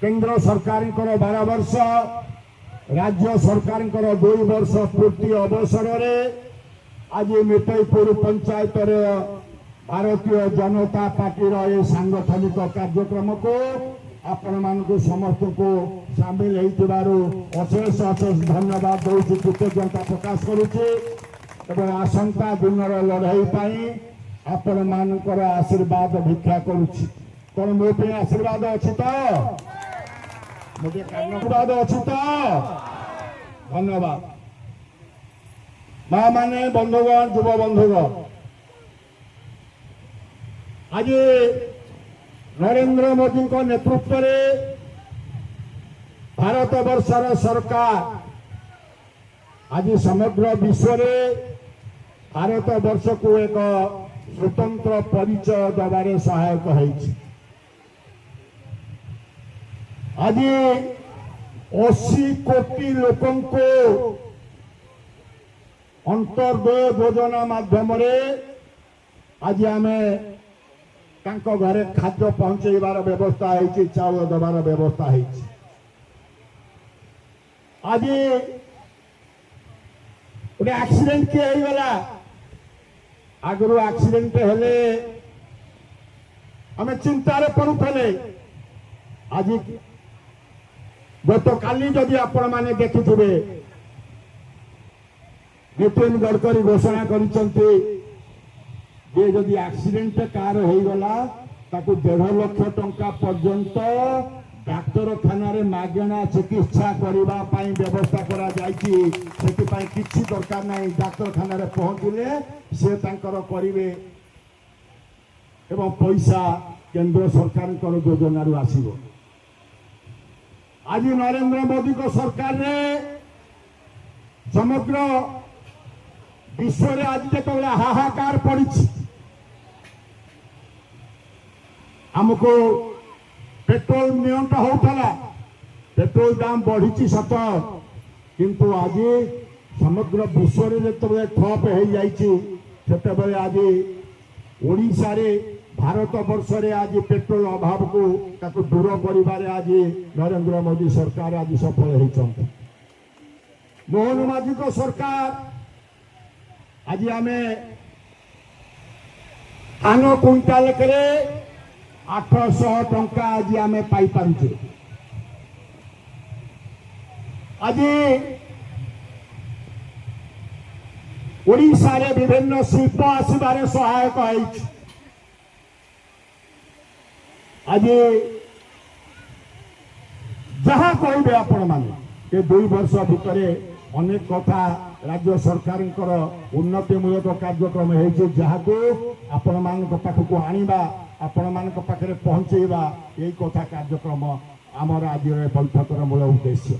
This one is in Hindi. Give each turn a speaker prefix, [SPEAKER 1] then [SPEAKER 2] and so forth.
[SPEAKER 1] केंद्र सरकार 12 वर्ष राज्य सरकार 2 वर्ष पूर्ति अवसर में आज मिठईपुर पंचायत भारतीय जनता पार्टी ये सांगठनिक कार्यक्रम को आपण मान समस्त को सामिल होशेष अशेष धन्यवाद दूसरी कृतज्ञता प्रकाश करुचे आसंता दिन लड़ाई आपण मानकर आशीर्वाद भिक्षा करुछि कौन मो पे आशीर्वाद अच्छी तो मुझे आशीर्वाद अच्छी तो धन्यवाद माँ माने बंधुगण युव बंधुगण आज नरेंद्र मोदी नेतृत्व में भारत वर्षर सरकार आज समग्र विश्व में भारत वर्ष को एक स्वतंत्र परिचय दबारे सहायक है। आज 80 कोटी लोकों को अंतर्दय योजना माध्यम आज आम घरे खाद्य पहुंचाइबार व्यवस्था है, चाउल दबार व्यवस्था है। आज गोटे एक्सीडेंट किए होगला आगु एक्सीडेंट हेले आम चिंतार पड़ुले आज गत काली जदि आपण माने देखिथिबे नितिन गडकरी घोषणा करिसंते जे जदि एक्सीडेंट कार होगला ताकू 1.5 लाख टंका पर्यंत डाक्तरखाना मागणा चिकित्सा करने व्यवस्था करा किसी दरकार ना डाक्तरखाना पहुंचले से करेंगे एवं पैसा केंद्र सरकार योजना आसो। आज नरेंद्र मोदी को सरकार ने समग्र विश्व में आज जो हाहाकार पड़ी हमको पेट्रोल नियंत्रण होता पेट्रोल दाम बढ़ी सत किंतु आज समग्र विश्व में जो ठप हो जाते आज ओडिशा रे भारत वर्ष रे आज पेट्रोल अभाव को दूर कर आज नरेंद्र मोदी सरकार आज सफल होती। मोहन माझी को सरकार आज आम धान क्विंटाल करे 800 टंका आज आम पाई पारुचे। आज ओडिशा रे विभिन्न शिल्प आसबार सहायक है। आज जहाँ कहे आपण माने 2 वर्ष भितर अनेक कथा राज्य सरकार उन्नतिमूलक कार्यक्रम हो आपण मान पाखक आनिबा आपण मान पाखे पहुंचेबा यही कथा कार्यक्रम आमर आज बैठकर मूल उद्देश्य।